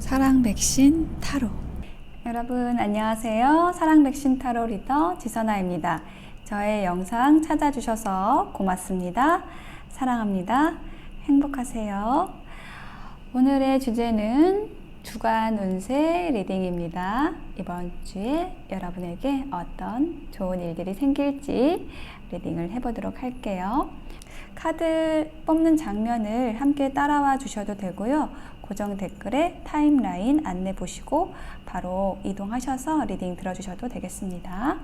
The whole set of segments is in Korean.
사랑 백신 타로. 여러분 안녕하세요. 사랑 백신 타로 리더 지선아입니다. 저의 영상 찾아주셔서 고맙습니다. 사랑합니다. 행복하세요. 오늘의 주제는 주간 운세 리딩입니다. 이번 주에 여러분에게 어떤 좋은 일들이 생길지 리딩을 해보도록 할게요. 카드 뽑는 장면을 함께 따라와 주셔도 되고요. 고정 댓글에 타임라인 안내 보시고 바로 이동하셔서 리딩 들어주셔도 되겠습니다.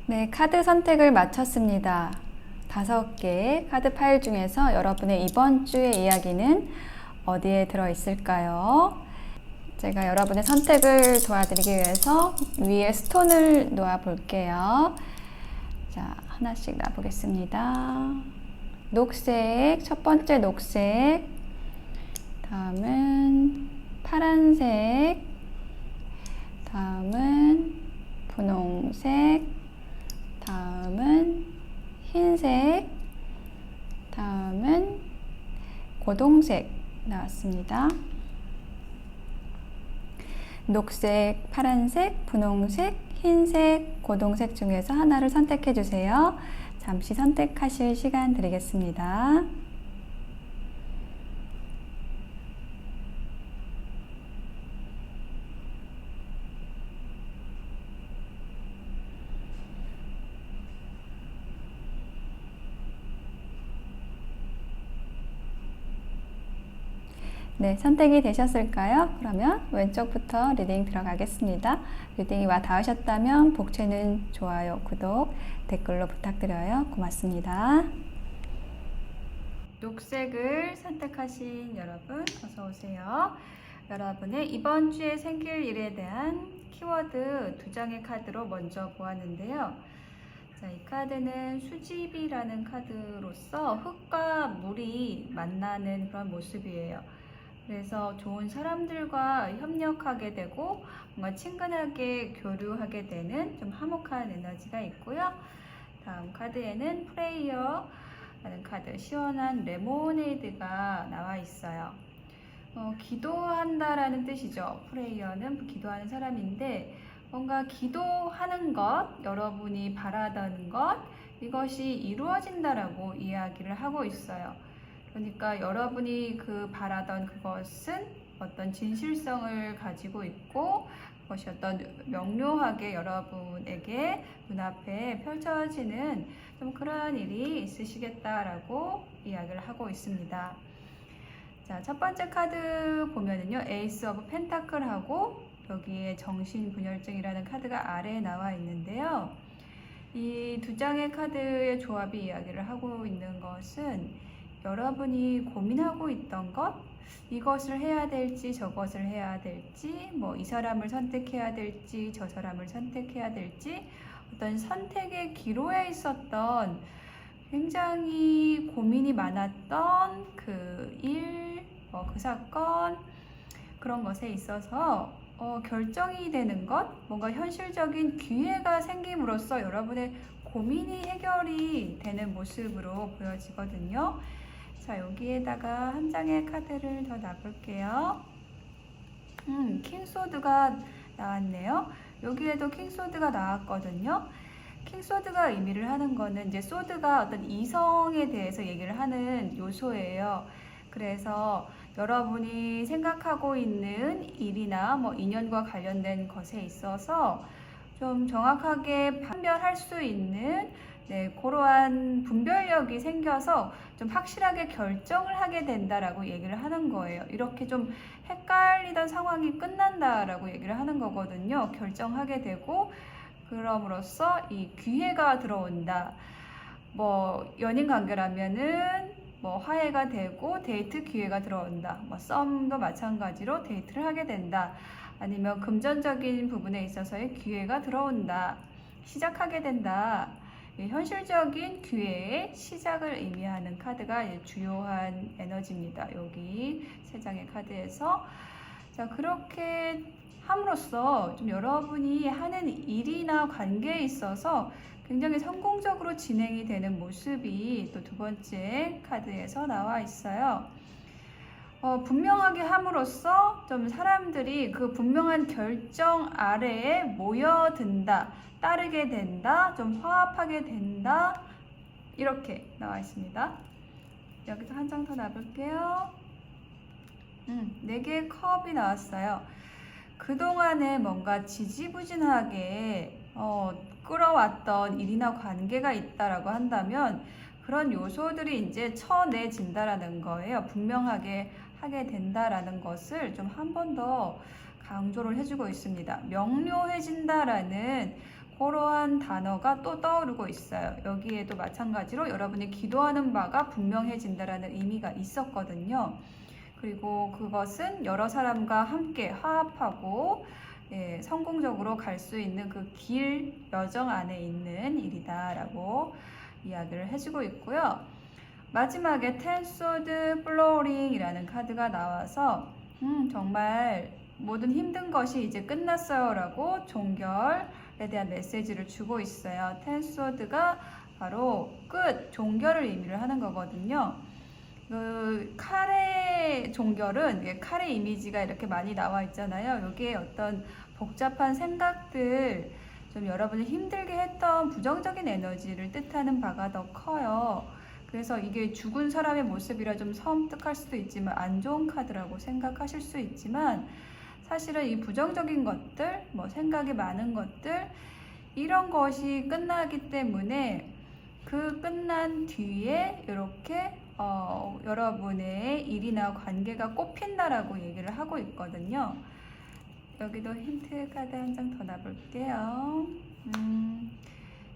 네, 카드 선택을 마쳤습니다. 5개의 카드 파일 중에서 여러분의 이번 주의 이야기는 어디에 들어있을까요? 제가 여러분의 선택을 도와드리기 위해서 위에 스톤을 놓아 볼게요. 자, 하나씩 놔보겠습니다. 녹색, 첫 번째 녹색, 다음은 파란색, 다음은 분홍색, 다음은 흰색, 다음은 고동색 나왔습니다. 녹색, 파란색, 분홍색, 흰색, 고동색 중에서 하나를 선택해 주세요. 잠시 선택하실 시간 드리겠습니다. 네, 선택이 되셨을까요? 그러면 왼쪽부터 리딩 들어가겠습니다. 리딩이 와 닿으셨다면 복채는 좋아요, 구독, 댓글로 부탁드려요. 고맙습니다. 녹색을 선택하신 여러분 어서 오세요. 여러분의 이번 주에 생길 일에 대한 키워드 2장의 카드로 먼저 보았는데요. 자, 이 카드는 수집이라는 카드로서 흙과 물이 만나는 그런 모습이에요. 그래서 좋은 사람들과 협력하게 되고 뭔가 친근하게 교류하게 되는 좀 화목한 에너지가 있고요. 다음 카드에는 프레이어라는 카드, 시원한 레모네이드가 나와 있어요. 기도한다라는 뜻이죠. 프레이어는 기도하는 사람인데 뭔가 기도하는 것, 여러분이 바라던 것, 이것이 이루어진다라고 이야기를 하고 있어요. 그러니까 여러분이 바라던 그것은 어떤 진실성을 가지고 있고 그것이 어떤 명료하게 여러분에게 눈앞에 펼쳐지는 좀 그러한 일이 있으시겠다라고 이야기를 하고 있습니다. 자, 첫 번째 카드 보면은요, 에이스 오브 펜타클하고 여기에 정신분열증이라는 카드가 아래에 나와 있는데요. 이 2장의 카드의 조합이 이야기를 하고 있는 것은 여러분이 고민하고 있던 것, 이것을 해야 될지 저것을 해야 될지, 이 사람을 선택해야 될지 저 사람을 선택해야 될지, 어떤 선택의 기로에 있었던 굉장히 고민이 많았던 그 일, 그 사건, 그런 것에 있어서 결정이 되는 것, 뭔가 현실적인 기회가 생김으로써 여러분의 고민이 해결이 되는 모습으로 보여지거든요. 자, 여기에다가 한 장의 카드를 더 놔볼게요. 킹소드가 나왔네요. 여기에도 킹소드가 나왔거든요. 킹소드가 의미를 하는 거는 이제 소드가 어떤 이성에 대해서 얘기를 하는 요소예요. 그래서 여러분이 생각하고 있는 일이나 뭐 인연과 관련된 것에 있어서 좀 정확하게 판별할 수 있는 그러한 분별력이 생겨서 좀 확실하게 결정을 하게 된다라고 얘기를 하는 거예요. 이렇게 좀 헷갈리던 상황이 끝난다라고 얘기를 하는 거거든요. 결정하게 되고 그럼으로써 이 기회가 들어온다. 뭐 연인 관계라면은 뭐 화해가 되고 데이트 기회가 들어온다. 뭐 썸도 마찬가지로 데이트를 하게 된다. 아니면 금전적인 부분에 있어서의 기회가 들어온다. 시작하게 된다. 현실적인 기회의 시작을 의미하는 카드가 주요한 에너지입니다. 여기 세 장의 카드에서 자 그렇게 함으로써 좀 여러분이 하는 일이나 관계에 있어서 굉장히 성공적으로 진행이 되는 모습이 또 두 번째 카드에서 나와 있어요. 분명하게 함으로써 좀 사람들이 그 분명한 결정 아래에 모여든다, 따르게 된다, 좀 화합하게 된다, 이렇게 나와 있습니다. 여기서 한 장 더 놔볼게요. 4개의 컵이 나왔어요. 그동안에 뭔가 지지부진하게 끌어왔던 일이나 관계가 있다라고 한다면 그런 요소들이 이제 쳐내진다라는 거예요. 분명하게 하게 된다라는 것을 좀 한 번 더 강조를 해주고 있습니다. 명료해진다라는 그러한 단어가 또 떠오르고 있어요. 여기에도 마찬가지로 여러분이 기도하는 바가 분명해진다라는 의미가 있었거든요. 그리고 그것은 여러 사람과 함께 화합하고 성공적으로 갈 수 있는 그 길 여정 안에 있는 일이다라고 이야기를 해주고 있고요. 마지막에 텐 소드 플로링이라는 카드가 나와서 정말 모든 힘든 것이 이제 끝났어요 라고 종결에 대한 메시지를 주고 있어요. 텐 소드가 바로 끝, 종결을 의미를 하는 거거든요. 그 칼의 종결은 칼의 이미지가 이렇게 많이 나와 있잖아요. 여기에 어떤 복잡한 생각들, 좀 여러분이 힘들게 했던 부정적인 에너지를 뜻하는 바가 더 커요. 그래서 이게 죽은 사람의 모습이라 좀 섬뜩할 수도 있지만 안 좋은 카드라고 생각하실 수 있지만 사실은 이 부정적인 것들, 뭐 생각이 많은 것들 이런 것이 끝나기 때문에 그 끝난 뒤에 이렇게 여러분의 일이나 관계가 꽃핀다라고 얘기를 하고 있거든요. 여기도 힌트 카드 한 장 더 놔볼게요.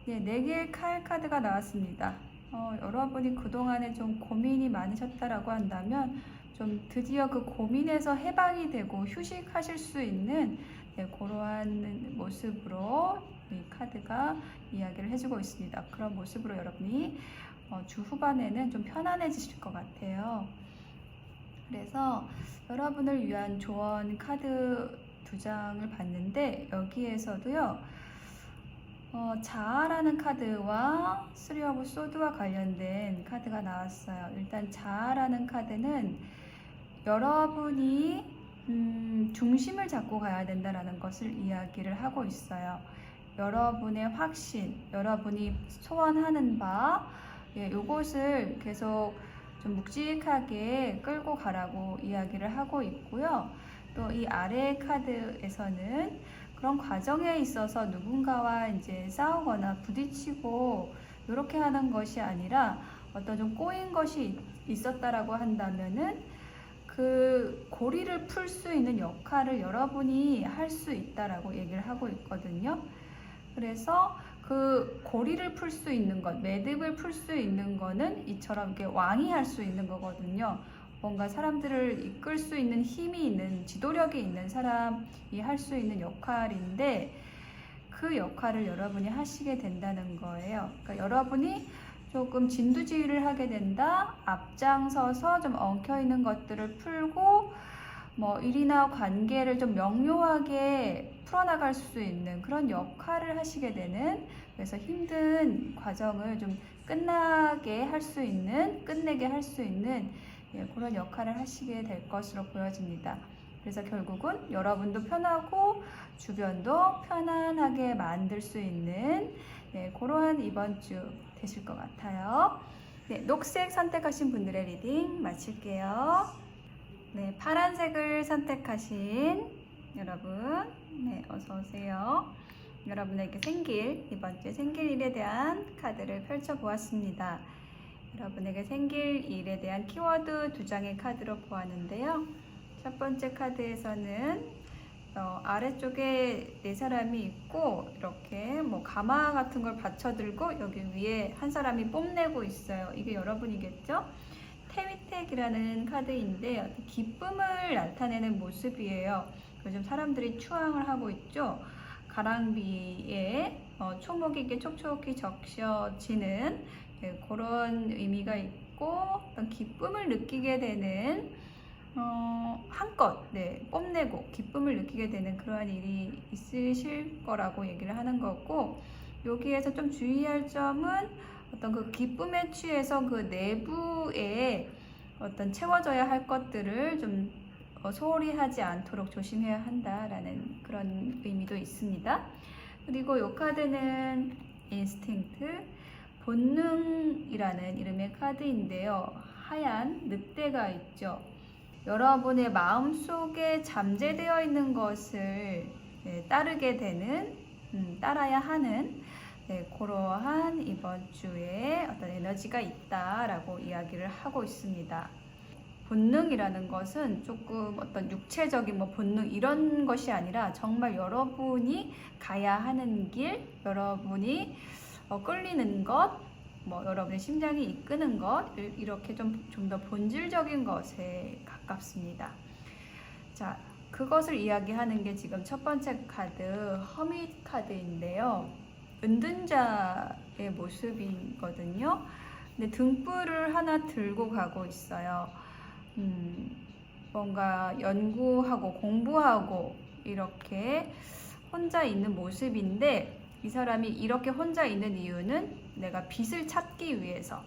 4개의 칼 카드가 나왔습니다. 여러분이 그동안에 좀 고민이 많으셨다라고 한다면 좀 드디어 그 고민에서 해방이 되고 휴식하실 수 있는 그러한 모습으로 이 카드가 이야기를 해주고 있습니다. 그런 모습으로 여러분이 주 후반에는 좀 편안해지실 것 같아요. 그래서 여러분을 위한 조언 카드 2장을 봤는데 여기에서도요 자아라는 카드와 쓰리 오브 소드와 관련된 카드가 나왔어요. 일단 자아라는 카드는 여러분이 중심을 잡고 가야 된다는 것을 이야기를 하고 있어요. 여러분의 확신, 여러분이 소원하는 바 요것을 계속 좀 묵직하게 끌고 가라고 이야기를 하고 있고요. 또 이 아래의 카드에서는 그런 과정에 있어서 누군가와 이제 싸우거나 부딪히고 이렇게 하는 것이 아니라 어떤 좀 꼬인 것이 있었다라고 한다면은 그 고리를 풀 수 있는 역할을 여러분이 할 수 있다라고 얘기를 하고 있거든요. 그래서 그 고리를 풀 수 있는 것, 매듭을 풀 수 있는 거는 이처럼 이렇게 왕이 할 수 있는 거거든요. 뭔가 사람들을 이끌 수 있는 힘이 있는, 지도력이 있는 사람이 할 수 있는 역할인데 그 역할을 여러분이 하시게 된다는 거예요. 그러니까 여러분이 조금 진두지휘를 하게 된다, 앞장서서 좀 엉켜있는 것들을 풀고 뭐 일이나 관계를 좀 명료하게 풀어나갈 수 있는 그런 역할을 하시게 되는, 그래서 힘든 과정을 좀 끝나게 할 수 있는, 끝내게 할 수 있는 그런 역할을 하시게 될 것으로 보여집니다. 그래서 결국은 여러분도 편하고 주변도 편안하게 만들 수 있는 그러한 이번 주 되실 것 같아요. 녹색 선택하신 분들의 리딩 마칠게요. 네, 파란색을 선택하신 여러분, 네, 어서 오세요. 여러분에게 이번 주 생길일에 대한 카드를 펼쳐보았습니다. 여러분에게 생길일에 대한 키워드 2장의 카드로 보았는데요. 첫 번째 카드에서는 아래쪽에 4사람이 있고 이렇게 뭐 가마 같은 걸 받쳐들고 여기 위에 한 사람이 뽐내고 있어요. 이게 여러분이겠죠? 태위택이라는 카드인데 기쁨을 나타내는 모습이에요. 요즘 사람들이 추앙을 하고 있죠. 가랑비에 초목에게 촉촉히 적셔지는 그런 의미가 있고 어떤 기쁨을 느끼게 되는 한껏 뽐내고 기쁨을 느끼게 되는 그러한 일이 있으실 거라고 얘기를 하는 거고, 여기에서 좀 주의할 점은 어떤 그 기쁨에 취해서 그 내부에 어떤 채워져야 할 것들을 좀 소홀히 하지 않도록 조심해야 한다라는 그런 의미도 있습니다. 그리고 이 카드는 인스팅트, 본능이라는 이름의 카드인데요. 하얀 늑대가 있죠. 여러분의 마음속에 잠재되어 있는 것을 따르게 되는, 따라야 하는 그러한 이번 주에 어떤 에너지가 있다라고 이야기를 하고 있습니다. 본능이라는 것은 조금 어떤 육체적인 본능 이런 것이 아니라 정말 여러분이 가야 하는 길, 여러분이 끌리는 것, 여러분의 심장이 이끄는 것, 이렇게 좀 더 본질적인 것에 가깝습니다. 자, 그것을 이야기하는 게 지금 첫 번째 카드, 허밋 카드인데요. 은둔자의 모습이거든요. 근데 등불을 하나 들고 가고 있어요. 뭔가 연구하고 공부하고 이렇게 혼자 있는 모습인데, 이 사람이 이렇게 혼자 있는 이유는 내가 빛을 찾기 위해서,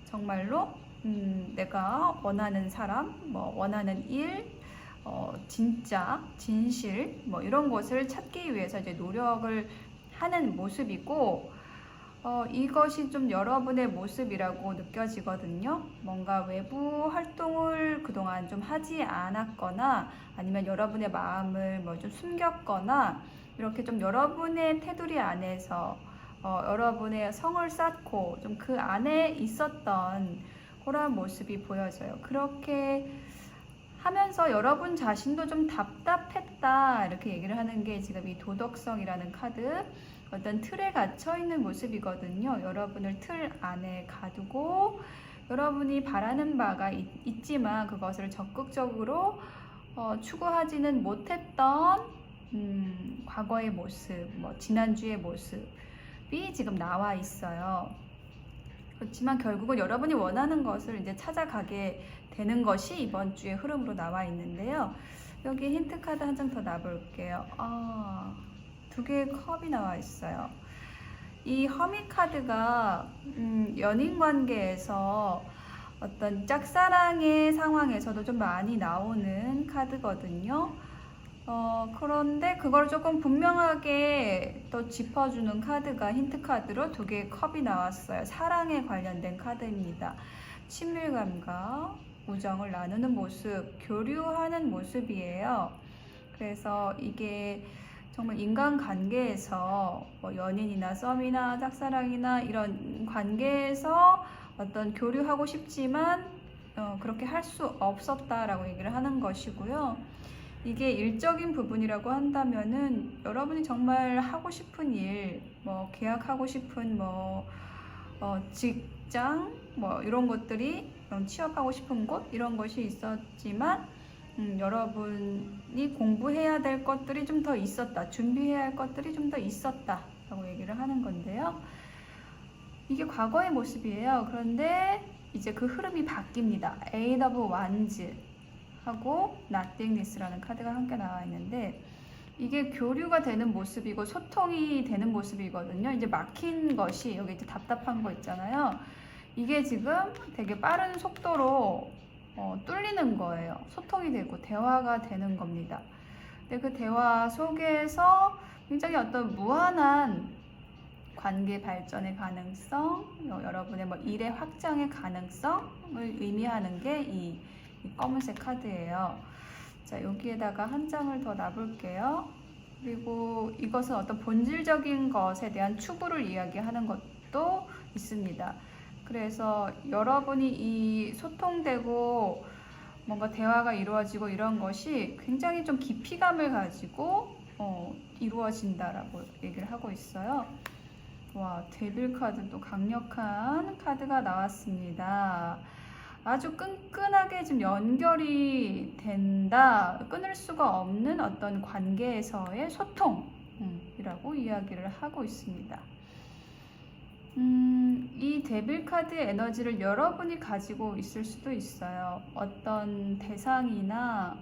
정말로 내가 원하는 사람, 원하는 일, 진짜, 진실, 이런 것을 찾기 위해서 이제 노력을 하는 모습이고, 이것이 좀 여러분의 모습이라고 느껴지거든요. 뭔가 외부 활동을 그동안 좀 하지 않았거나, 아니면 여러분의 마음을 좀 숨겼거나, 이렇게 좀 여러분의 테두리 안에서 여러분의 성을 쌓고 좀 그 안에 있었던 그런 모습이 보여져요. 그렇게 하면서 여러분 자신도 좀 답답했다, 이렇게 얘기를 하는 게 지금 이 도덕성이라는 카드, 어떤 틀에 갇혀 있는 모습이거든요. 여러분을 틀 안에 가두고 여러분이 바라는 바가 있지만 그것을 적극적으로 추구하지는 못했던 과거의 모습, 지난주의 모습이 지금 나와 있어요. 그렇지만 결국은 여러분이 원하는 것을 이제 찾아가게 되는 것이 이번 주의 흐름으로 나와 있는데요. 여기 힌트 카드 한 장 더 놔볼게요. 2개의 컵이 나와 있어요. 이 허밋 카드가 연인 관계에서 어떤 짝사랑의 상황에서도 좀 많이 나오는 카드거든요. 그런데 그걸 조금 분명하게 또 짚어주는 카드가 힌트 카드로 2개의 컵이 나왔어요. 사랑에 관련된 카드입니다. 친밀감과 우정을 나누는 모습, 교류하는 모습이에요. 그래서 이게 정말 인간관계에서 연인이나 썸이나 짝사랑이나 이런 관계에서 어떤 교류하고 싶지만 그렇게 할 수 없었다라고 얘기를 하는 것이고요. 이게 일적인 부분이라고 한다면은 여러분이 정말 하고 싶은 일, 계약하고 싶은 직장, 이런 것들이, 취업하고 싶은 곳, 이런 것이 있었지만 여러분이 공부해야 될 것들이 좀 더 있었다, 준비해야 할 것들이 좀 더 있었다 라고 얘기를 하는 건데요. 이게 과거의 모습이에요. 그런데 이제 그 흐름이 바뀝니다. Eight of Wands 하고 Nothingness라는 카드가 함께 나와 있는데, 이게 교류가 되는 모습이고 소통이 되는 모습이거든요. 이제 막힌 것이, 여기 이제 답답한 거 있잖아요. 이게 지금 되게 빠른 속도로 뚫리는 거예요. 소통이 되고 대화가 되는 겁니다. 근데 그 대화 속에서 굉장히 어떤 무한한 관계 발전의 가능성, 여러분의 일의 확장의 가능성을 의미하는 게 이 이 검은색 카드예요. 자, 여기에다가 한 장을 더 놔볼게요. 그리고 이것은 어떤 본질적인 것에 대한 추구를 이야기하는 것도 있습니다. 그래서 여러분이 이 소통되고 뭔가 대화가 이루어지고 이런 것이 굉장히 좀 깊이감을 가지고 이루어진다라고 얘기를 하고 있어요. 와, 데빌 카드도 강력한 카드가 나왔습니다. 아주 끈끈하게 지금 연결이 된다. 끊을 수가 없는 어떤 관계에서의 소통이라고 이야기를 하고 있습니다. 이 데빌 카드의 에너지를 여러분이 가지고 있을 수도 있어요. 어떤 대상이나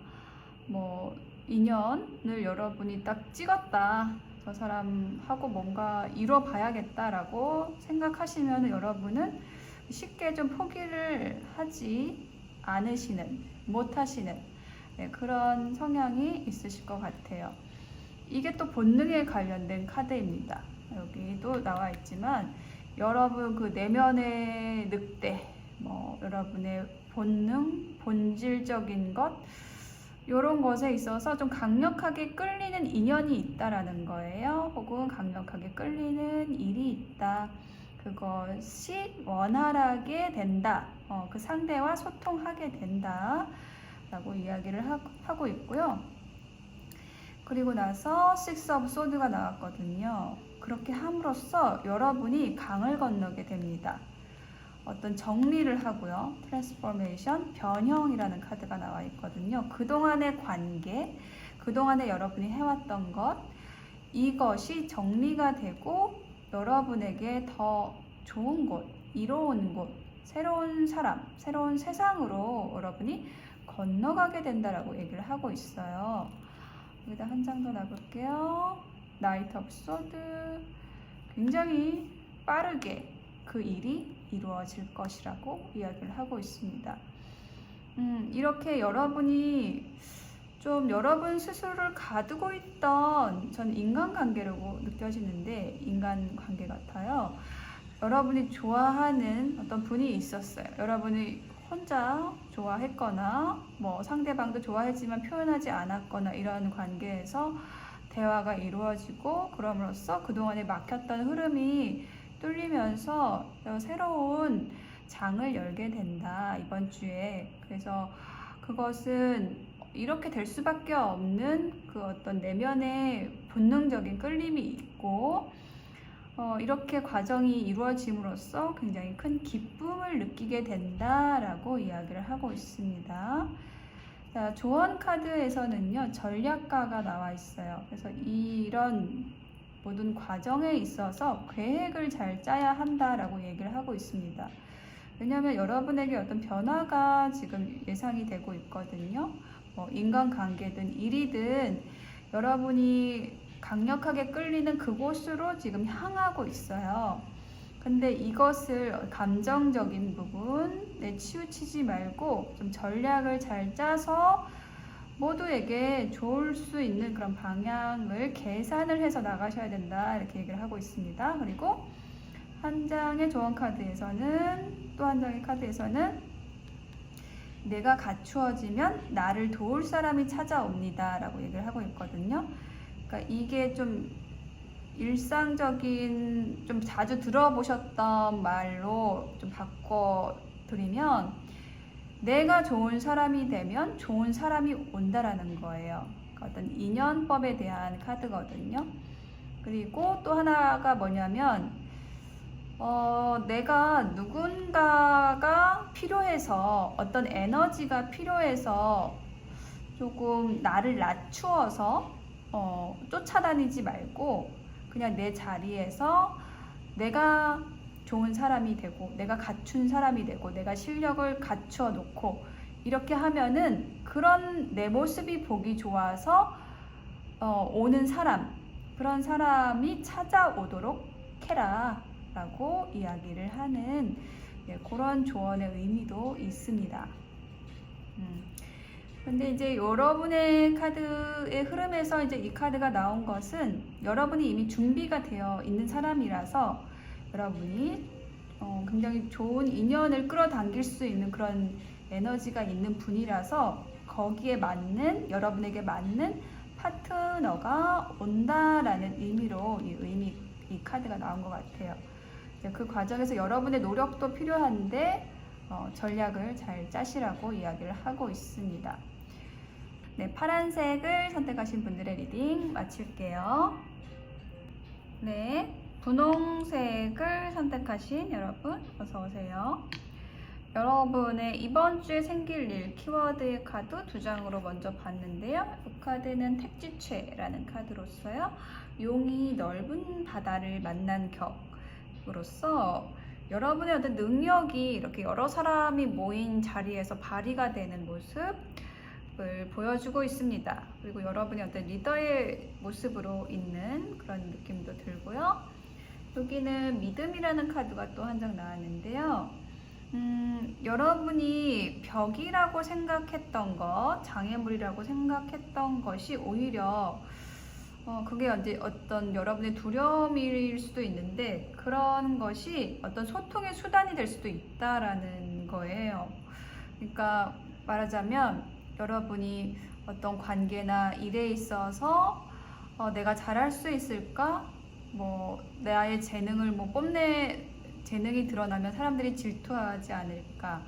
뭐 인연을 여러분이 딱 찍었다. 저 사람하고 뭔가 이뤄봐야겠다라고 생각하시면 여러분은 쉽게 좀 포기를 하지 않으시는, 못하시는 그런 성향이 있으실 것 같아요. 이게 또 본능에 관련된 카드입니다. 여기도 나와 있지만 여러분 그 내면의 늑대, 뭐 여러분의 본능, 본질적인 것 이런 것에 있어서 좀 강력하게 끌리는 인연이 있다라는 거예요. 혹은 강력하게 끌리는 일이 있다. 그것이 원활하게 된다. 그 상대와 소통하게 된다. 라고 이야기를 하고 있고요. 그리고 나서 Six of Swords가 나왔거든요. 그렇게 함으로써 여러분이 강을 건너게 됩니다. 어떤 정리를 하고요. 트랜스포메이션, 변형이라는 카드가 나와 있거든요. 그동안의 관계, 그동안에 여러분이 해왔던 것, 이것이 정리가 되고 여러분에게 더 좋은 곳, 이로운 곳, 새로운 사람, 새로운 세상으로 여러분이 건너가게 된다라고 얘기를 하고 있어요. 여기다 한 장 더 놔볼게요. 나이트 오브 소드. 굉장히 빠르게 그 일이 이루어질 것이라고 이야기를 하고 있습니다. 이렇게 여러분이 좀 여러분 스스로를 가두고 있던 전 인간관계라고 느껴지는데 인간관계 같아요. 여러분이 좋아하는 어떤 분이 있었어요. 여러분이 혼자 좋아했거나 뭐 상대방도 좋아했지만 표현하지 않았거나 이런 관계에서 대화가 이루어지고 그럼으로써 그동안에 막혔던 흐름이 뚫리면서 새로운 장을 열게 된다 이번 주에. 그래서 그것은 이렇게 될 수밖에 없는 그 어떤 내면의 본능적인 끌림이 있고 이렇게 과정이 이루어짐으로써 굉장히 큰 기쁨을 느끼게 된다라고 이야기를 하고 있습니다. 자, 조언 카드에서는요, 전략가가 나와 있어요. 그래서 이런 모든 과정에 있어서 계획을 잘 짜야 한다라고 얘기를 하고 있습니다. 왜냐하면 여러분에게 어떤 변화가 지금 예상이 되고 있거든요. 뭐 인간관계든 일이든 여러분이 강력하게 끌리는 그곳으로 지금 향하고 있어요. 근데 이것을 감정적인 부분에 치우치지 말고 좀 전략을 잘 짜서 모두에게 좋을 수 있는 그런 방향을 계산을 해서 나가셔야 된다 이렇게 얘기를 하고 있습니다. 그리고 한 장의 조언 카드에서는 또 한 장의 카드에서는 내가 갖추어지면 나를 도울 사람이 찾아옵니다 라고 얘기를 하고 있거든요. 그러니까 이게 좀 일상적인 좀 자주 들어보셨던 말로 좀 바꿔드리면 내가 좋은 사람이 되면 좋은 사람이 온다라는 거예요. 그러니까 어떤 인연법에 대한 카드거든요. 그리고 또 하나가 뭐냐면 내가 누군가가 필요해서 어떤 에너지가 필요해서 조금 나를 낮추어서 쫓아다니지 말고 그냥 내 자리에서 내가 좋은 사람이 되고 내가 갖춘 사람이 되고 내가 실력을 갖추어 놓고 이렇게 하면은 그런 내 모습이 보기 좋아서 오는 사람, 그런 사람이 찾아오도록 해라 라고 이야기를 하는 그런 조언의 의미도 있습니다. 근데 이제 여러분의 카드의 흐름에서 이제 이 카드가 나온 것은 여러분이 이미 준비가 되어 있는 사람이라서 여러분이 굉장히 좋은 인연을 끌어당길 수 있는 그런 에너지가 있는 분이라서 거기에 맞는, 여러분에게 맞는 파트너가 온다라는 의미로 이 카드가 나온 것 같아요. 그 과정에서 여러분의 노력도 필요한데 전략을 잘 짜시라고 이야기를 하고 있습니다. 네, 파란색을 선택하신 분들의 리딩 마칠게요. 네, 분홍색을 선택하신 여러분 어서 오세요. 여러분의 이번 주에 생길 일 키워드의 카드 2장으로 먼저 봤는데요. 이 카드는 택지체라는 카드로서요. 용이 넓은 바다를 만난 격으로서 여러분의 어떤 능력이 이렇게 여러 사람이 모인 자리에서 발휘가 되는 모습을 보여주고 있습니다. 그리고 여러분이 어떤 리더의 모습으로 있는 그런 느낌도 들고요. 여기는 믿음이라는 카드가 또 한 장 나왔는데요. 여러분이 벽이라고 생각했던 것, 장애물이라고 생각했던 것이 오히려 그게 이제 어떤 여러분의 두려움일 수도 있는데 그런 것이 어떤 소통의 수단이 될 수도 있다라는 거예요. 그러니까 말하자면 여러분이 어떤 관계나 일에 있어서 내가 잘할 수 있을까? 나의 재능을 재능이 드러나면 사람들이 질투하지 않을까?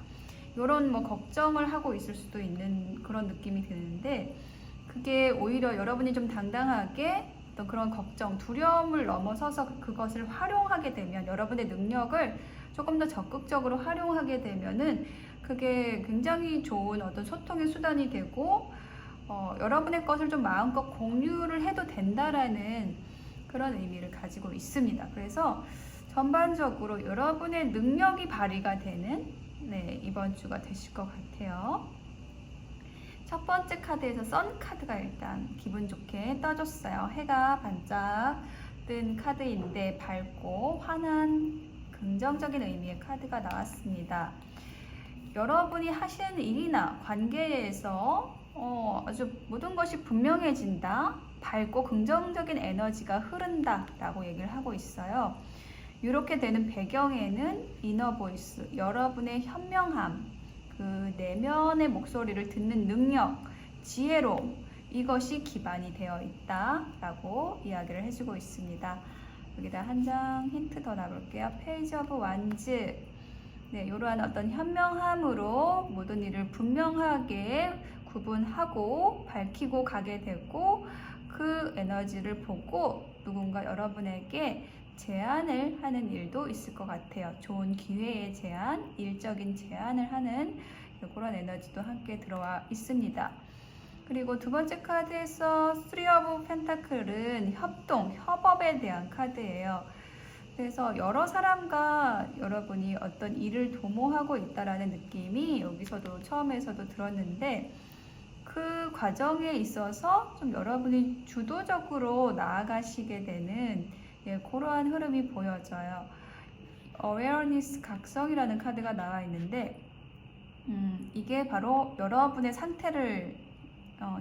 이런 걱정을 하고 있을 수도 있는 그런 느낌이 드는데 그게 오히려 여러분이 좀 당당하게 어떤 그런 걱정, 두려움을 넘어서서 그것을 활용하게 되면 여러분의 능력을 조금 더 적극적으로 활용하게 되면은 그게 굉장히 좋은 어떤 소통의 수단이 되고 여러분의 것을 좀 마음껏 공유를 해도 된다라는 그런 의미를 가지고 있습니다. 그래서 전반적으로 여러분의 능력이 발휘가 되는 이번 주가 되실 것 같아요. 첫 번째 카드에서 선 카드가 일단 기분 좋게 떠줬어요. 해가 반짝 뜬 카드인데 밝고 환한 긍정적인 의미의 카드가 나왔습니다. 여러분이 하시는 일이나 관계에서 아주 모든 것이 분명해진다, 밝고 긍정적인 에너지가 흐른다 라고 얘기를 하고 있어요. 이렇게 되는 배경에는 이너 보이스, 여러분의 현명함, 그 내면의 목소리를 듣는 능력, 지혜로움, 이것이 기반이 되어 있다 라고 이야기를 해주고 있습니다. 여기다 한 장 힌트 더 놔볼게요. 페이지 오브 완즈. 이러한 어떤 현명함으로 모든 일을 분명하게 구분하고 밝히고 가게 되고 그 에너지를 보고 누군가 여러분에게 제안을 하는 일도 있을 것 같아요. 좋은 기회의 제안, 일적인 제안을 하는 그런 에너지도 함께 들어와 있습니다. 그리고 두 번째 카드에서 3 오브 펜타클은 협동, 협업에 대한 카드예요. 그래서 여러 사람과 여러분이 어떤 일을 도모하고 있다라는 느낌이 여기서도 처음에서도 들었는데 그 과정에 있어서 좀 여러분이 주도적으로 나아가시게 되는 그러한 흐름이 보여져요. awareness 각성이라는 카드가 나와 있는데 이게 바로 여러분의 상태를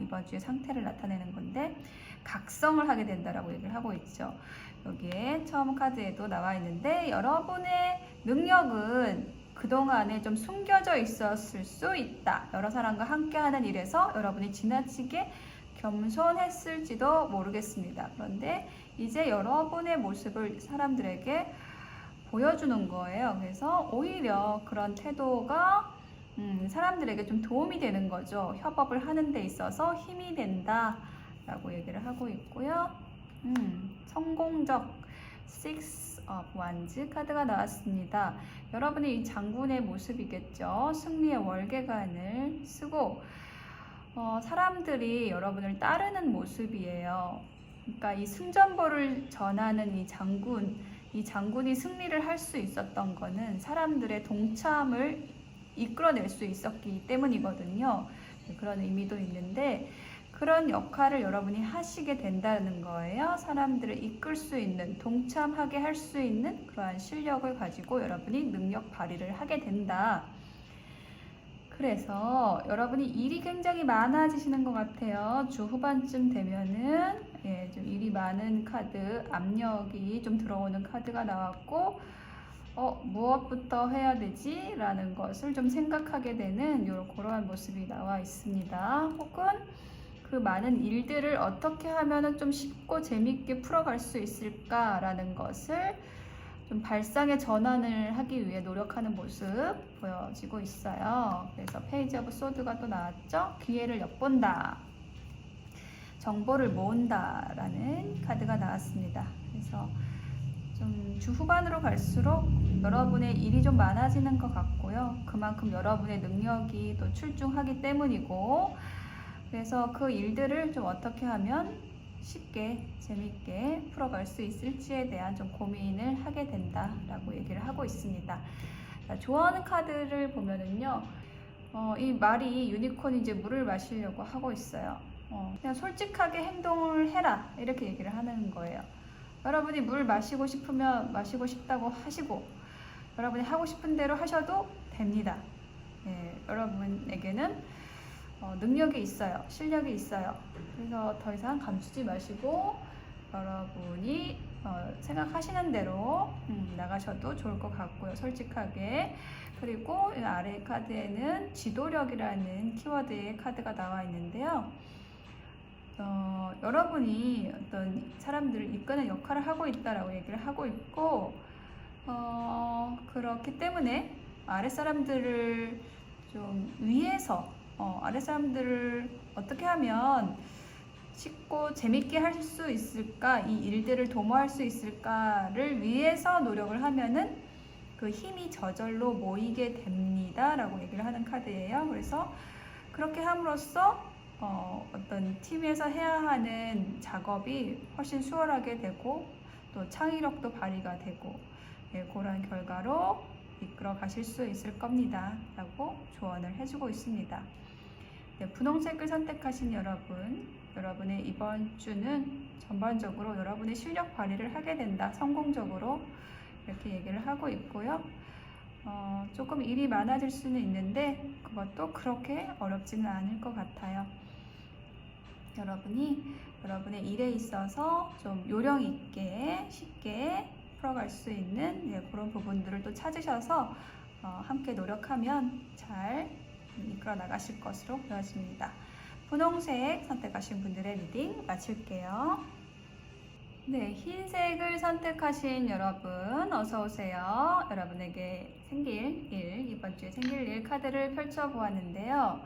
이번 주의 상태를 나타내는 건데 각성을 하게 된다라고 얘기를 하고 있죠. 여기에 처음 카드에도 나와 있는데 여러분의 능력은 그동안에 좀 숨겨져 있었을 수 있다. 여러 사람과 함께하는 일에서 여러분이 지나치게 겸손했을지도 모르겠습니다. 그런데 이제 여러분의 모습을 사람들에게 보여주는 거예요. 그래서 오히려 그런 태도가 사람들에게 좀 도움이 되는 거죠. 협업을 하는 데 있어서 힘이 된다 라고 얘기를 하고 있고요. 성공적 6 of Wands 카드가 나왔습니다. 여러분의 이 장군의 모습이겠죠. 승리의 월계관을 쓰고 사람들이 여러분을 따르는 모습이에요. 그러니까 이 승전보를 전하는 이 장군이 승리를 할 수 있었던 거는 사람들의 동참을 이끌어낼 수 있었기 때문이거든요. 그런 의미도 있는데 그런 역할을 여러분이 하시게 된다는 거예요. 사람들을 이끌 수 있는, 동참하게 할 수 있는 그러한 실력을 가지고 여러분이 능력 발휘를 하게 된다. 그래서 여러분이 일이 굉장히 많아지시는 것 같아요. 주 후반쯤 되면은 좀 일이 많은 카드, 압력이 좀 들어오는 카드가 나왔고 무엇부터 해야 되지? 라는 것을 좀 생각하게 되는 그러한 모습이 나와 있습니다. 혹은 그 많은 일들을 어떻게 하면 좀 쉽고 재밌게 풀어갈 수 있을까라는 것을 좀 발상의 전환을 하기 위해 노력하는 모습 보여지고 있어요. 그래서 페이지 오브 소드가 또 나왔죠. 기회를 엿본다, 정보를 모은다 라는 카드가 나왔습니다. 그래서 좀 주 후반으로 갈수록 여러분의 일이 좀 많아지는 것 같고요. 그만큼 여러분의 능력이 또 출중하기 때문이고, 그래서 그 일들을 좀 어떻게 하면 쉽게 재밌게 풀어갈 수 있을지에 대한 좀 고민을 하게 된다라고 얘기를 하고 있습니다. 자, 좋아하는 카드를 보면은요, 이 말이 유니콘이 이제 물을 마시려고 하고 있어요. 그냥 솔직하게 행동을 해라 이렇게 얘기를 하는 거예요. 여러분이 물 마시고 싶으면 마시고 싶다고 하시고, 여러분이 하고 싶은 대로 하셔도 됩니다. 여러분에게는 능력이 있어요. 실력이 있어요. 그래서 더 이상 감추지 마시고 여러분이 생각하시는 대로 나가셔도 좋을 것 같고요. 솔직하게. 그리고 이 아래 카드에는 지도력이라는 키워드의 카드가 나와 있는데요. 여러분이 어떤 사람들을 이끄는 역할을 하고 있다라고 얘기를 하고 있고, 그렇기 때문에 아랫사람들을 좀 위해서 아랫사람들을 어떻게 하면 쉽고 재밌게 할 수 있을까, 이 일들을 도모할 수 있을까를 위해서 노력을 하면은 그 힘이 저절로 모이게 됩니다 라고 얘기를 하는 카드예요. 그래서 그렇게 함으로써 어떤 팀에서 해야 하는 작업이 훨씬 수월하게 되고 또 창의력도 발휘가 되고, 그런 결과로 이끌어 가실 수 있을 겁니다 라고 조언을 해주고 있습니다. 분홍색을 선택하신 여러분의 이번 주는 전반적으로 여러분의 실력 발휘를 하게 된다, 성공적으로 이렇게 얘기를 하고 있고요. 조금 일이 많아질 수는 있는데 그것도 그렇게 어렵지는 않을 것 같아요. 여러분이 여러분의 일에 있어서 좀 요령 있게 쉽게 풀어갈 수 있는 그런 부분들을 또 찾으셔서 함께 노력하면 잘 이끌어 나가실 것으로 보여집니다. 분홍색 선택하신 분들의 리딩 마칠게요. 네, 흰색을 선택하신 여러분 어서 오세요. 여러분에게 생길 일, 이번 주에 생길 일 카드를 펼쳐보았는데요.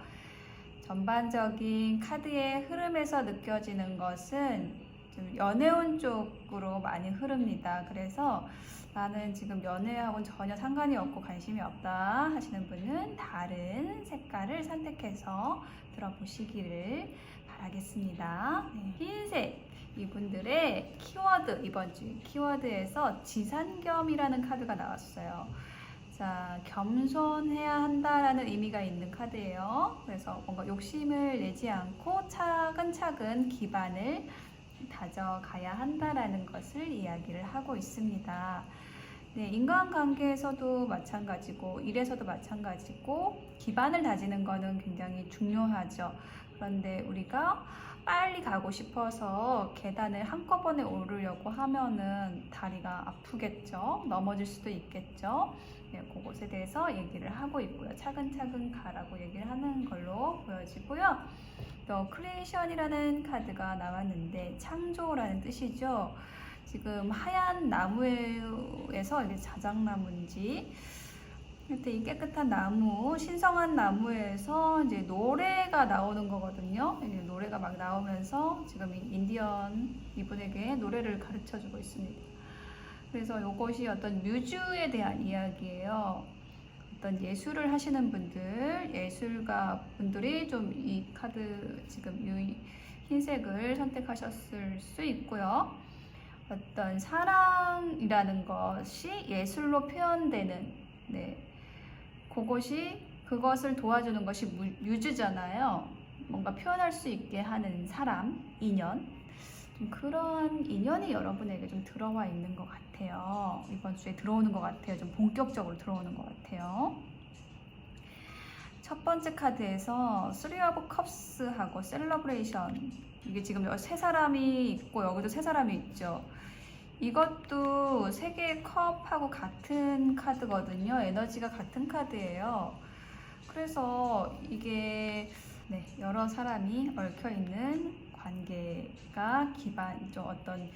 전반적인 카드의 흐름에서 느껴지는 것은 좀 연애운 쪽으로 많이 흐릅니다. 그래서 나는 지금 연애하고는 전혀 상관이 없고 관심이 없다 하시는 분은 다른 색깔을 선택해서 들어보시기를 바라겠습니다. 흰색, 이분들의 키워드, 이번 주 키워드에서 지산겸이라는 카드가 나왔어요. 자, 겸손해야 한다라는 의미가 있는 카드예요. 그래서 뭔가 욕심을 내지 않고 차근차근 기반을 다져가야 한다라는 것을 이야기를 하고 있습니다. 네, 인간관계에서도 마찬가지고 일에서도 마찬가지고 기반을 다지는 것은 굉장히 중요하죠. 그런데 우리가 빨리 가고 싶어서 계단을 한꺼번에 오르려고 하면은 다리가 아프겠죠. 넘어질 수도 있겠죠. 네, 그것에 대해서 얘기를 하고 있고요. 차근차근 가라고 얘기를 하는 걸로 보여지고요. 또 크리에이션이라는 카드가 나왔는데 창조라는 뜻이죠. 지금 하얀 나무에서 이게 자작나무인지 하여튼 이 깨끗한 나무, 신성한 나무에서 이제 노래가 나오는 거거든요. 이제 노래가 막 나오면서 지금 인디언 이분에게 노래를 가르쳐 주고 있습니다. 그래서 이것이 어떤 뮤즈에 대한 이야기예요. 어떤 예술을 하시는 분들, 예술가 분들이 좀 이 카드 지금 이 흰색을 선택하셨을 수 있고요. 어떤 사랑이라는 것이 예술로 표현되는, 그것을 도와주는 것이 뮤즈잖아요. 뭔가 표현할 수 있게 하는 사람, 인연. 좀 그런 인연이 여러분에게 좀 들어와 있는 것 같아요. 이번 주에 들어오는 것 같아요. 좀 본격적으로 들어오는 것 같아요. 첫 번째 카드에서 Three of Cups하고 셀러브레이션, 이게 지금 세 사람이 있고 여기도 세 사람이 있죠. 이것도 세 개의 컵하고 같은 카드거든요. 에너지가 같은 카드예요. 그래서 이게 여러 사람이 얽혀 있는 관계가 기반, 좀 어떤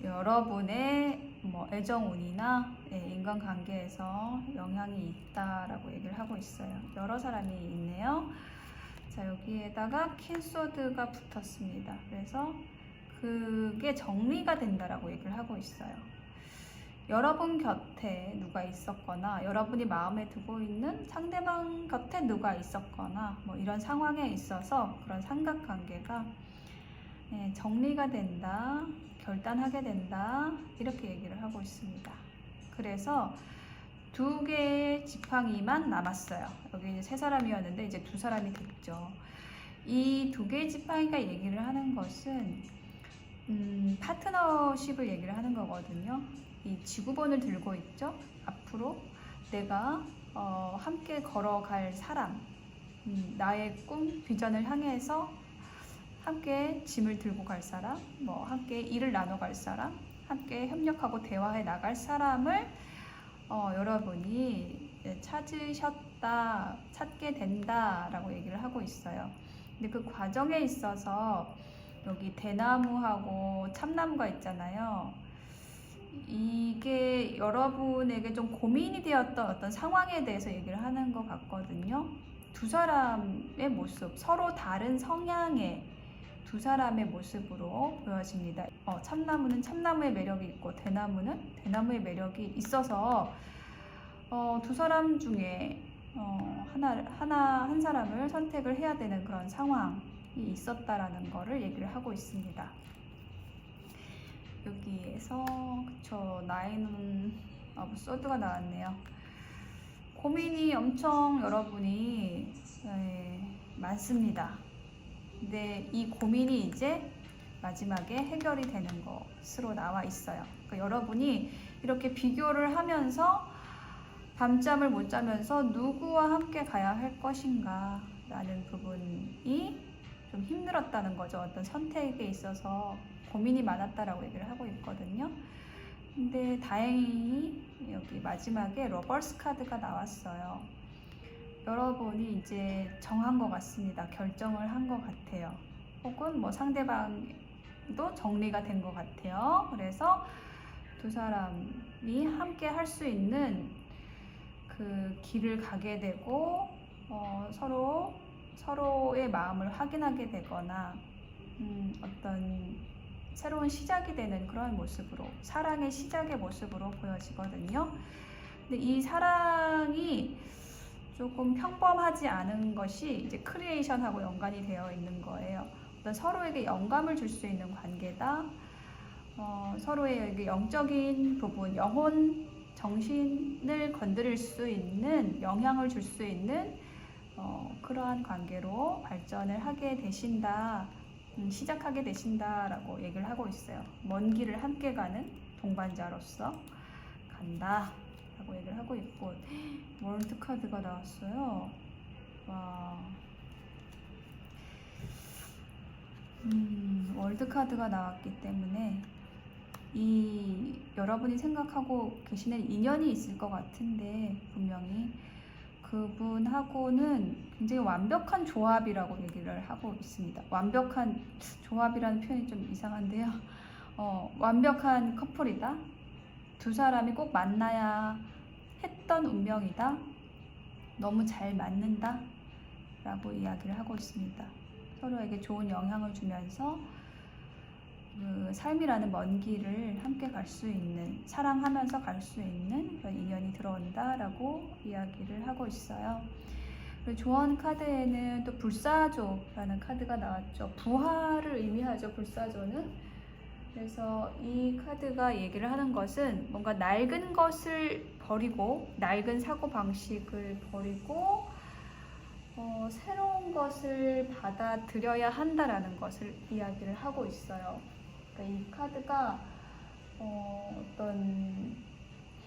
여러분의 애정운이나 인간관계에서 영향이 있다라고 얘기를 하고 있어요. 여러 사람이 있네요. 자, 여기에다가 퀸소드가 붙었습니다. 그래서 그게 정리가 된다라고 얘기를 하고 있어요. 여러분 곁에 누가 있었거나 여러분이 마음에 두고 있는 상대방 곁에 누가 있었거나 이런 상황에 있어서 그런 삼각관계가 정리가 된다, 결단하게 된다, 이렇게 얘기를 하고 있습니다. 그래서 2개의 지팡이만 남았어요. 여기 이제 3사람이었는데 이제 2사람이 됐죠. 이 2개의 지팡이가 얘기를 하는 것은 파트너십을 얘기를 하는 거거든요. 이 지구본을 들고 있죠. 앞으로 내가 함께 걸어갈 사람, 나의 꿈, 비전을 향해서 함께 짐을 들고 갈 사람, 함께 일을 나눠갈 사람, 함께 협력하고 대화해 나갈 사람을 여러분이 찾게 된다라고 얘기를 하고 있어요. 근데 그 과정에 있어서 여기 대나무하고 참나무가 있잖아요. 이게 여러분에게 좀 고민이 되었던 어떤 상황에 대해서 얘기를 하는 것 같거든요. 2사람의 모습, 서로 다른 성향의 2사람의 모습으로 보여집니다. 참나무는 참나무의 매력이 있고 대나무는 대나무의 매력이 있어서 2사람 중에 한 사람을 선택을 해야 되는 그런 상황이 있었다라는 거를 얘기를 하고 있습니다. 여기에서 나인 오브 소드가 나왔네요. 고민이 엄청 여러분이 많습니다. 근데 이 고민이 이제 마지막에 해결이 되는 것으로 나와 있어요. 그러니까 여러분이 이렇게 비교를 하면서 밤잠을 못 자면서 누구와 함께 가야 할 것인가 라는 부분이 좀 힘들었다는 거죠. 어떤 선택에 있어서 고민이 많았다라고 얘기를 하고 있거든요. 근데 다행히 여기 마지막에 러버스 카드가 나왔어요. 여러분이 이제 정한 것 같습니다. 결정을 한 것 같아요. 혹은 상대방도 정리가 된 것 같아요. 그래서 2사람이 함께 할 수 있는 그 길을 가게 되고 서로의 마음을 확인하게 되거나 어떤 새로운 시작이 되는 그런 모습으로, 사랑의 시작의 모습으로 보여지거든요. 근데 이 사랑이 조금 평범하지 않은 것이 이제 크리에이션하고 연관이 되어 있는 거예요. 어떤 서로에게 영감을 줄 수 있는 관계다. 서로에게 영적인 부분, 영혼, 정신을 건드릴 수 있는, 영향을 줄 수 있는 그러한 관계로 발전을 하게 되신다, 시작하게 되신다라고 얘기를 하고 있어요. 먼 길을 함께 가는 동반자로서 간다 라고 얘기를 하고 있고, 월드 카드가 나왔어요. 와. 월드 카드가 나왔기 때문에 여러분이 생각하고 계시는 인연이 있을 것 같은데, 분명히 그분하고는 굉장히 완벽한 조합이라고 얘기를 하고 있습니다. 완벽한 조합이라는 표현이 좀 이상한데요. 완벽한 커플이다. 2사람이 꼭 만나야 했던 운명이다. 너무 잘 맞는다 라고 이야기를 하고 있습니다. 서로에게 좋은 영향을 주면서 그 삶이라는 먼 길을 함께 갈 수 있는, 사랑하면서 갈 수 있는 그런 인연이 들어온다라고 이야기를 하고 있어요. 그리고 조언 카드에는 또 불사조라는 카드가 나왔죠. 부활을 의미하죠, 불사조는. 그래서 이 카드가 얘기를 하는 것은 뭔가 낡은 것을 버리고, 낡은 사고방식을 버리고 새로운 것을 받아들여야 한다라는 것을 이야기를 하고 있어요. 그러니까 이 카드가 어떤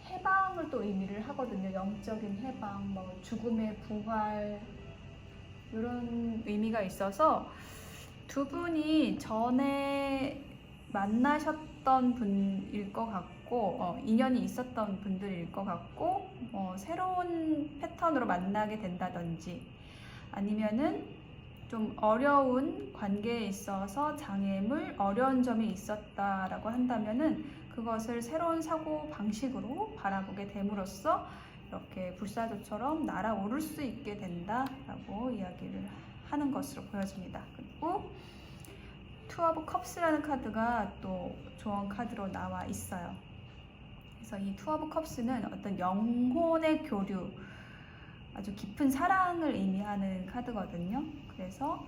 해방을 또 의미를 하거든요. 영적인 해방, 죽음의 부활, 이런 의미가 있어서 2분이 전에 만나셨던 있었던 분일 것 같고, 인연이 있었던 분들일 것 같고, 새로운 패턴으로 만나게 된다든지, 아니면은 좀 어려운 관계에 있어서 장애물, 어려운 점이 있었다라고 한다면은 그것을 새로운 사고 방식으로 바라보게 됨으로써 이렇게 불사조처럼 날아오를 수 있게 된다라고 이야기를 하는 것으로 보여집니다. 그리고 투 오브 컵스라는 카드가 또 조언 카드로 나와 있어요. 그래서 이 투 오브 컵스는 어떤 영혼의 교류, 아주 깊은 사랑을 의미하는 카드거든요. 그래서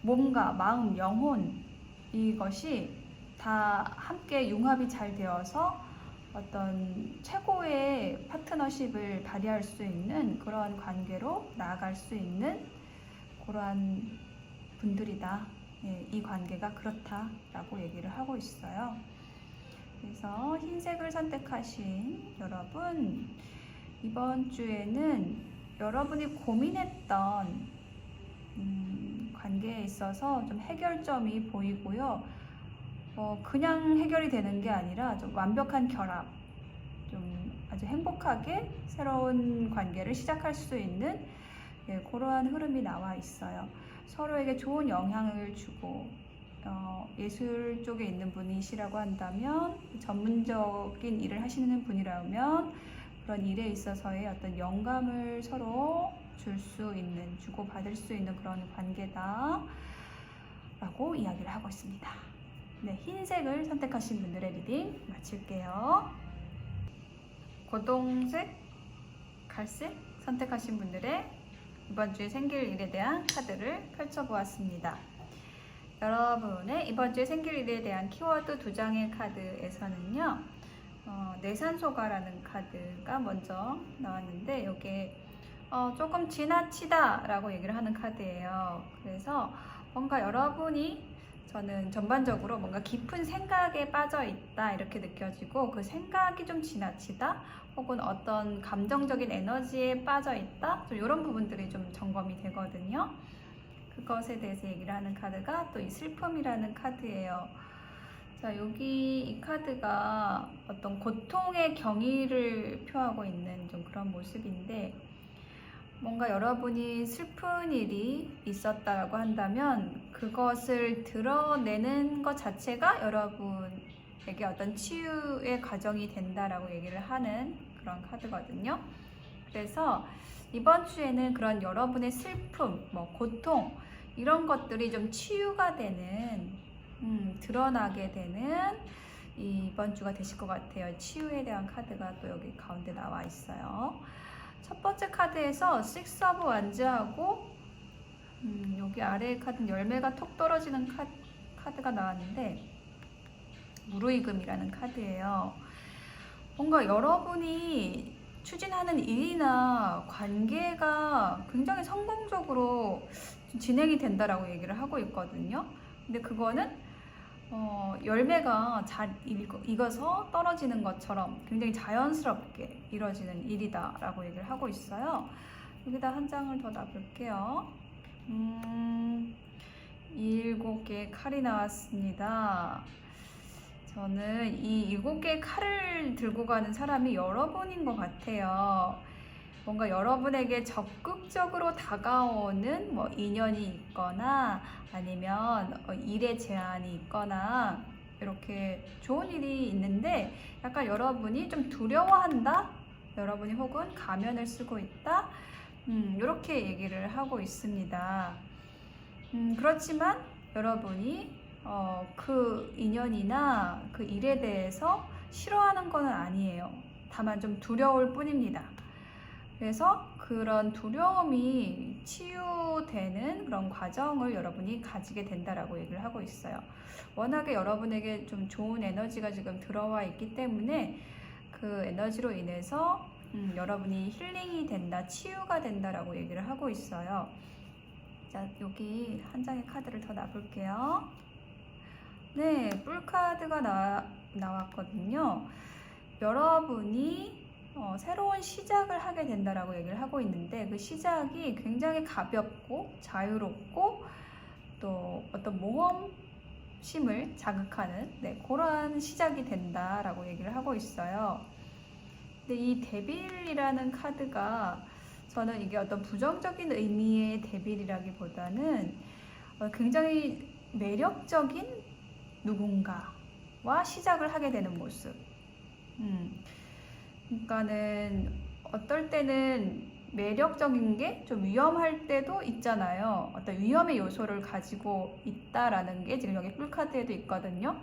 몸과 마음, 영혼 이것이 다 함께 융합이 잘 되어서 어떤 최고의 파트너십을 발휘할 수 있는 그러한 관계로 나아갈 수 있는 그러한 분들이다. 이 관계가 그렇다라고 얘기를 하고 있어요. 그래서 흰색을 선택하신 여러분, 이번 주에는 여러분이 고민했던 관계에 있어서 좀 해결점이 보이고요. 그냥 해결이 되는 게 아니라 좀 완벽한 결합, 좀 아주 행복하게 새로운 관계를 시작할 수 있는 그러한 흐름이 나와 있어요. 서로에게 좋은 영향을 주고 예술 쪽에 있는 분이시라고 한다면, 전문적인 일을 하시는 분이라면 그런 일에 있어서의 어떤 영감을 서로 줄 수 있는, 주고받을 수 있는 그런 관계다 라고 이야기를 하고 있습니다. 네, 흰색을 선택하신 분들의 리딩 마칠게요. 고동색, 갈색 선택하신 분들의 이번 주에 생길 일에 대한 카드를 펼쳐보았습니다. 여러분의 이번 주에 생길 일에 대한 키워드 2장의 카드에서는요, 내산소가라는 카드가 먼저 나왔는데, 이게 조금 지나치다 라고 얘기를 하는 카드예요. 그래서 뭔가 여러분이, 저는 전반적으로 뭔가 깊은 생각에 빠져 있다 이렇게 느껴지고, 그 생각이 좀 지나치다 혹은 어떤 감정적인 에너지에 빠져 있다, 좀 이런 부분들이 좀 점검이 되거든요. 그것에 대해서 얘기를 하는 카드가 또 이 슬픔이라는 카드예요. 자, 여기 이 카드가 어떤 고통의 경위를 표하고 있는 좀 그런 모습인데, 뭔가 여러분이 슬픈 일이 있었다라고 한다면 그것을 드러내는 것 자체가 여러분에게 어떤 치유의 과정이 된다라고 얘기를 하는 그런 카드거든요. 그래서 이번 주에는 그런 여러분의 슬픔, 고통 이런 것들이 좀 치유가 되는, 드러나게 되는 이번 주가 되실 것 같아요. 치유에 대한 카드가 또 여기 가운데 나와 있어요. 첫 번째 카드에서 식스 오브 완즈하고 여기 아래의 카드는 열매가 톡 떨어지는 카드가 나왔는데, 무르익음이라는 카드예요. 뭔가 여러분이 추진하는 일이나 관계가 굉장히 성공적으로 진행이 된다라고 얘기를 하고 있거든요. 근데 그거는 열매가 잘 익어서 떨어지는 것처럼 굉장히 자연스럽게 이루어지는 일이다 라고 얘기를 하고 있어요. 여기다 한 장을 더 놔볼게요. 7개의 칼이 나왔습니다. 저는 이 7개의 칼을 들고 가는 사람이 여러분인 것 같아요. 뭔가 여러분에게 적극적으로 다가오는 인연이 있거나 아니면 일의 제안이 있거나 이렇게 좋은 일이 있는데, 약간 여러분이 좀 두려워한다? 여러분이 혹은 가면을 쓰고 있다? 이렇게 얘기를 하고 있습니다. 그렇지만 여러분이 그 인연이나 그 일에 대해서 싫어하는 건 아니에요. 다만 좀 두려울 뿐입니다. 그래서 그런 두려움이 치유되는 그런 과정을 여러분이 가지게 된다라고 얘기를 하고 있어요. 워낙에 여러분에게 좀 좋은 에너지가 지금 들어와 있기 때문에 그 에너지로 인해서 여러분이 힐링이 된다, 치유가 된다라고 얘기를 하고 있어요. 자, 여기 한 장의 카드를 더 놔볼게요. 네, 뿔 카드가 나왔거든요. 여러분이 새로운 시작을 하게 된다라고 얘기를 하고 있는데, 그 시작이 굉장히 가볍고 자유롭고 또 어떤 모험 욕심을 자극하는 그러한 시작이 된다라고 얘기를 하고 있어요. 근데 이 데빌이라는 카드가 저는 이게 어떤 부정적인 의미의 데빌이라기보다는 굉장히 매력적인 누군가와 시작을 하게 되는 모습. 그러니까는 어떨 때는 매력적인 게 좀 위험할 때도 있잖아요. 어떤 위험의 요소를 가지고 있다라는 게 지금 여기 풀카드에도 있거든요.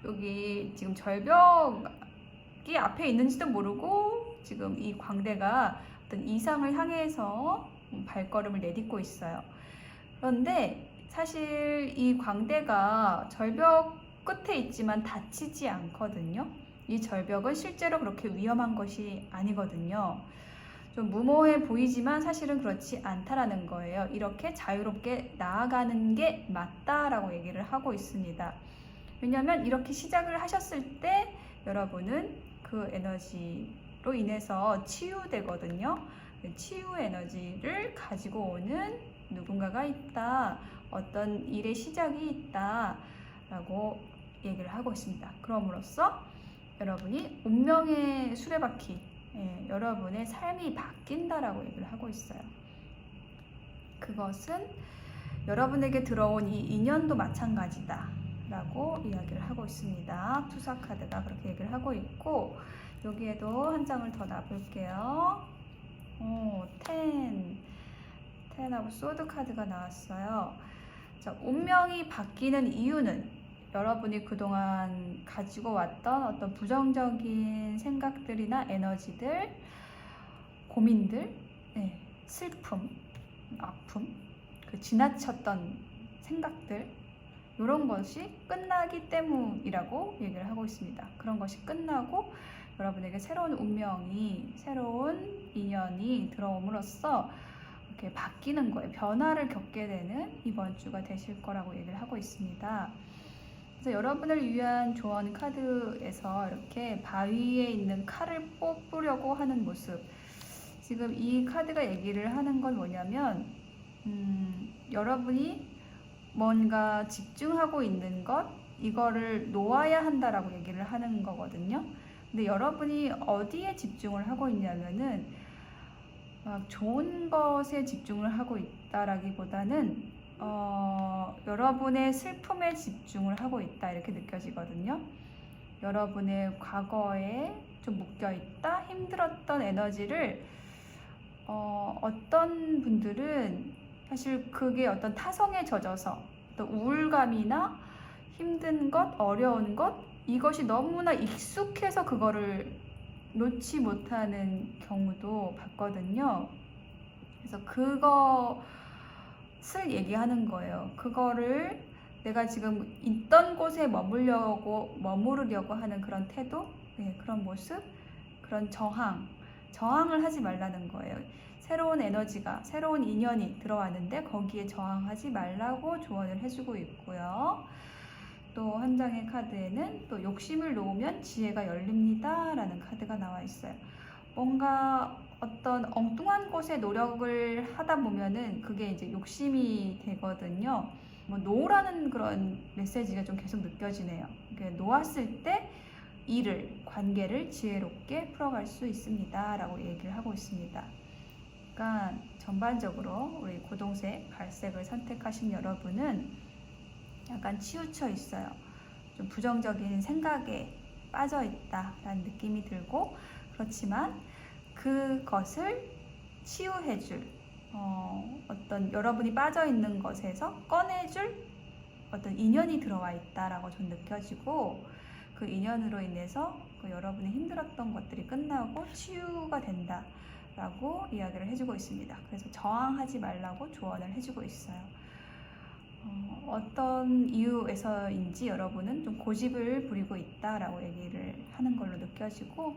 여기 지금 절벽이 앞에 있는지도 모르고 지금 이 광대가 어떤 이상을 향해서 발걸음을 내딛고 있어요. 그런데 사실 이 광대가 절벽 끝에 있지만 다치지 않거든요. 이 절벽은 실제로 그렇게 위험한 것이 아니거든요. 좀 무모해 보이지만 사실은 그렇지 않다라는 거예요. 이렇게 자유롭게 나아가는 게 맞다라고 얘기를 하고 있습니다. 왜냐하면 이렇게 시작을 하셨을 때 여러분은 그 에너지로 인해서 치유되거든요. 치유 에너지를 가지고 오는 누군가가 있다. 어떤 일의 시작이 있다. 라고 얘기를 하고 있습니다. 그럼으로써 여러분이 운명의 수레바퀴, 여러분의 삶이 바뀐다라고 얘기를 하고 있어요. 그것은 여러분에게 들어온 이 인연도 마찬가지다 라고 이야기를 하고 있습니다. 투사 카드가 그렇게 얘기를 하고 있고, 여기에도 한 장을 더 놔볼게요. 텐하고 소드 카드가 나왔어요. 자, 운명이 바뀌는 이유는 여러분이 그동안 가지고 왔던 어떤 부정적인 생각들이나 에너지들, 고민들, 슬픔, 아픔, 그 지나쳤던 생각들, 이런 것이 끝나기 때문이라고 얘기를 하고 있습니다. 그런 것이 끝나고 여러분에게 새로운 운명이, 새로운 인연이 들어옴으로써 이렇게 바뀌는 거예요. 변화를 겪게 되는 이번 주가 되실 거라고 얘기를 하고 있습니다. 그래서 여러분을 위한 조언 카드에서 이렇게 바위에 있는 칼을 뽑으려고 하는 모습. 지금 이 카드가 얘기를 하는 건 뭐냐면, 여러분이 뭔가 집중하고 있는 것, 이거를 놓아야 한다라고 얘기를 하는 거거든요. 근데 여러분이 어디에 집중을 하고 있냐면은, 막 좋은 것에 집중을 하고 있다라기보다는 여러분의 슬픔에 집중을 하고 있다 이렇게 느껴지거든요. 여러분의 과거에 좀 묶여있다 힘들었던 에너지를 어떤 분들은 사실 그게 어떤 타성에 젖어서 또 우울감이나 힘든 것, 어려운 것, 이것이 너무나 익숙해서 그거를 놓지 못하는 경우도 봤거든요. 그래서 그것을 얘기하는 거예요. 그거를 내가 지금 있던 곳에 머무르려고 하는 그런 태도, 그런 모습, 그런 저항을 하지 말라는 거예요. 새로운 에너지가, 새로운 인연이 들어왔는데 거기에 저항하지 말라고 조언을 해주고 있고요. 또 한 장의 카드에는 또 욕심을 놓으면 지혜가 열립니다 라는 카드가 나와 있어요. 뭔가 어떤 엉뚱한 곳에 노력을 하다 보면은 그게 이제 욕심이 되거든요. 뭐 놓으라는 그런 메시지가 좀 계속 느껴지네요. 놓았을 때 일을, 관계를 지혜롭게 풀어갈 수 있습니다 라고 얘기를 하고 있습니다. 그러니까 전반적으로 우리 고동색, 갈색을 선택하신 여러분은 약간 치우쳐 있어요. 좀 부정적인 생각에 빠져 있다라는 느낌이 들고, 그렇지만 그것을 치유해줄 어떤 여러분이 빠져 있는 것에서 꺼내줄 어떤 인연이 들어와 있다라고 좀 느껴지고, 그 인연으로 인해서 그 여러분이 힘들었던 것들이 끝나고 치유가 된다라고 이야기를 해주고 있습니다. 그래서 저항하지 말라고 조언을 해주고 있어요. 어떤 이유에서인지 여러분은 좀 고집을 부리고 있다라고 얘기를 하는 걸로 느껴지고,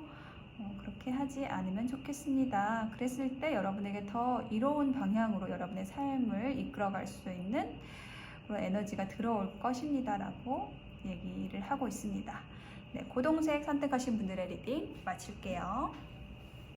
그렇게 하지 않으면 좋겠습니다. 그랬을 때 여러분에게 더 이로운 방향으로 여러분의 삶을 이끌어갈 수 있는 그런 에너지가 들어올 것입니다 라고 얘기를 하고 있습니다. 고동색 선택하신 분들의 리딩 마칠게요.